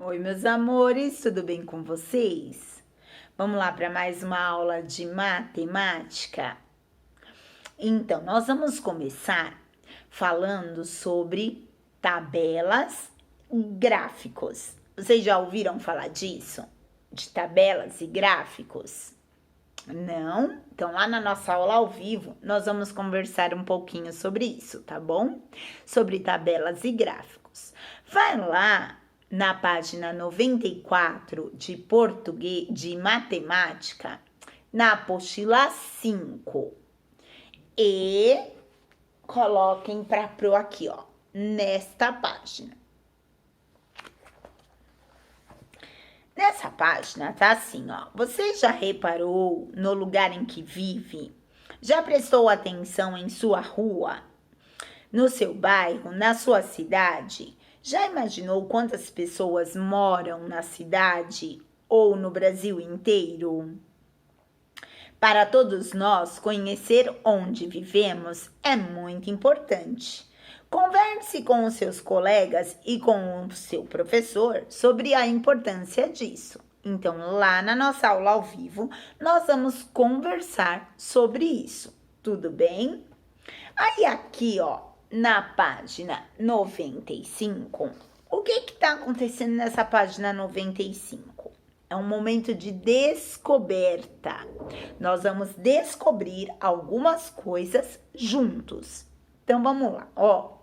Oi, meus amores, tudo bem com vocês? Vamos lá para mais uma aula de matemática? Então, nós vamos começar falando sobre tabelas e gráficos. Vocês já ouviram falar disso? De tabelas e gráficos? Não? Então, lá na nossa aula ao vivo, nós vamos conversar um pouquinho sobre isso, tá bom? Sobre tabelas e gráficos. Vai lá na página 94 de português, de matemática, na apostila 5. E coloquem para pro aqui, ó, nesta página. Nessa página tá assim, ó. Você já reparou no lugar em que vive? Já prestou atenção em sua rua? No seu bairro? Na sua cidade? Já imaginou quantas pessoas moram na cidade ou no Brasil inteiro? Para todos nós, conhecer onde vivemos é muito importante. Converse com os seus colegas e com o seu professor sobre a importância disso. Então, lá na nossa aula ao vivo, nós vamos conversar sobre isso. Tudo bem? Aí aqui, ó, na página 95, o que está acontecendo nessa página 95? É um momento de descoberta. Nós vamos descobrir algumas coisas juntos. Então, vamos lá, ó.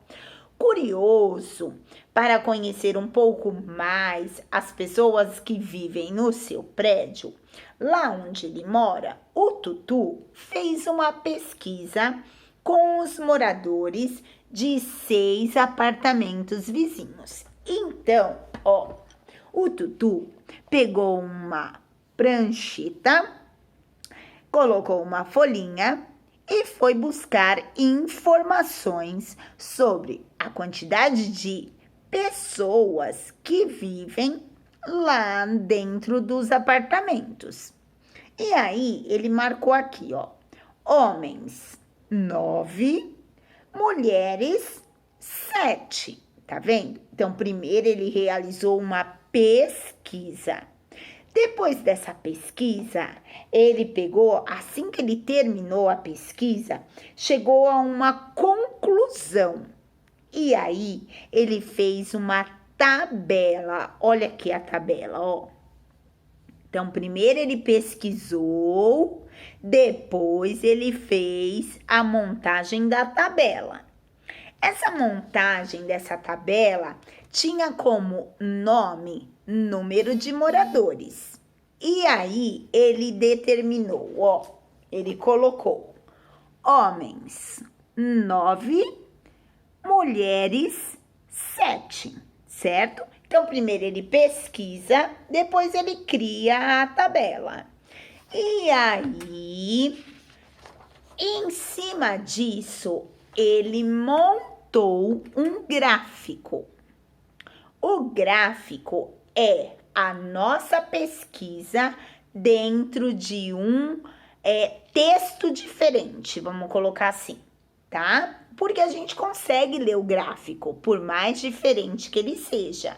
Curioso para conhecer um pouco mais as pessoas que vivem no seu prédio, lá onde ele mora, o Tutu fez uma pesquisa com os moradores de 6 apartamentos vizinhos. Então, ó, o Tutu pegou uma prancheta, colocou uma folhinha e foi buscar informações sobre a quantidade de pessoas que vivem lá dentro dos apartamentos. E aí, ele marcou aqui, ó, homens 9, mulheres 7, tá vendo? Então, primeiro ele realizou uma pesquisa. Depois dessa pesquisa, ele pegou, assim que ele terminou a pesquisa, chegou a uma conclusão. E aí, ele fez uma tabela. Olha aqui a tabela, ó. Então, primeiro ele pesquisou, depois ele fez a montagem da tabela. Essa montagem dessa tabela tinha como nome número de moradores. E aí ele determinou, ó, ele colocou homens 9, mulheres 7, certo? Então, primeiro ele pesquisa, depois ele cria a tabela. E aí, em cima disso, ele montou um gráfico. O gráfico é a nossa pesquisa dentro de um texto diferente, vamos colocar assim, tá? Porque a gente consegue ler o gráfico, por mais diferente que ele seja.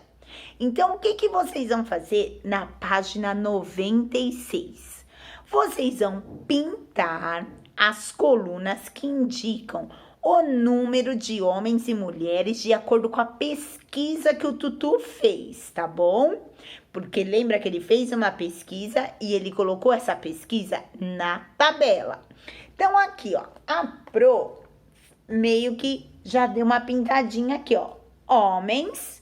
Então, o que vocês vão fazer na página 96? Vocês vão pintar as colunas que indicam o número de homens e mulheres de acordo com a pesquisa que o Tutu fez, tá bom? Porque lembra que ele fez uma pesquisa e ele colocou essa pesquisa na tabela. Então, aqui, ó, a Pro meio que já deu uma pintadinha aqui, ó. Homens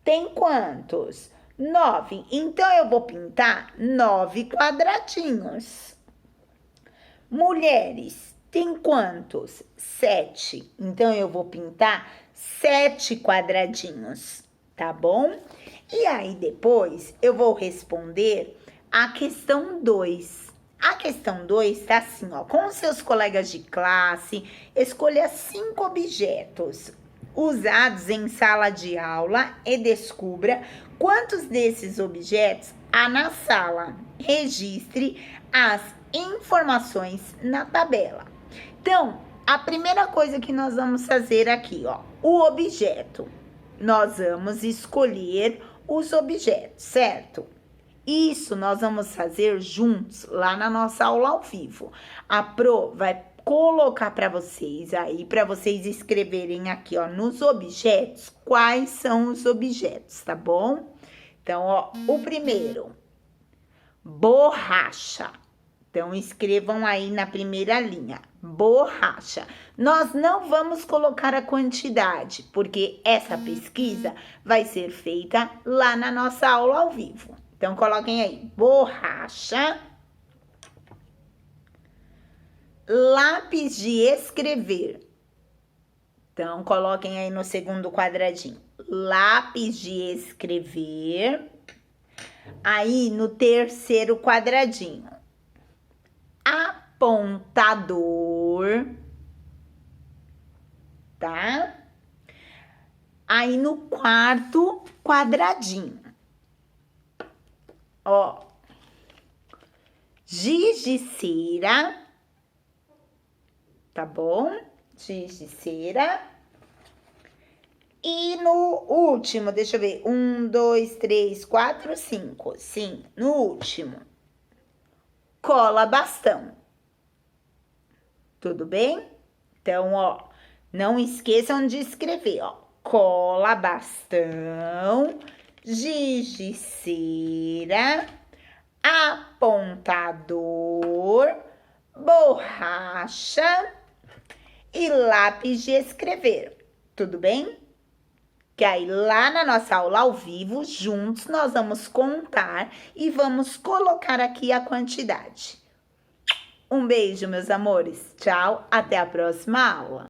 tem quantos? 9. Então, eu vou pintar 9 quadradinhos. Mulheres tem quantos? 7. Então, eu vou pintar 7 quadradinhos, tá bom? E aí, depois, eu vou responder a questão 2. A questão 2 tá assim, ó. Com seus colegas de classe, escolha 5 objetos usados em sala de aula e descubra quantos desses objetos há na sala. Registre as informações na tabela. Então, a primeira coisa que nós vamos fazer aqui, ó, o objeto. Nós vamos escolher os objetos, certo? Isso nós vamos fazer juntos lá na nossa aula ao vivo. A Pro vai colocar para vocês aí, para vocês escreverem aqui, ó, nos objetos, quais são os objetos, tá bom? Então, ó, o primeiro, borracha. Então, escrevam aí na primeira linha, borracha. Nós não vamos colocar a quantidade, porque essa pesquisa vai ser feita lá na nossa aula ao vivo. Então, coloquem aí, borracha. Lápis de escrever. Então, coloquem aí no segundo quadradinho, lápis de escrever. Aí, no terceiro quadradinho, apontador, tá? Aí no quarto quadradinho, ó, giz de cera, tá bom? Giz de cera. E no último, deixa eu ver, 1, 2, 3, 4, 5, sim, no último, cola bastão. Tudo bem? Então, ó, não esqueçam de escrever, ó, cola bastão, giz de cera, apontador, borracha e lápis de escrever. Tudo bem? Que aí lá na nossa aula ao vivo, juntos, nós vamos contar e vamos colocar aqui a quantidade. Um beijo, meus amores. Tchau, até a próxima aula.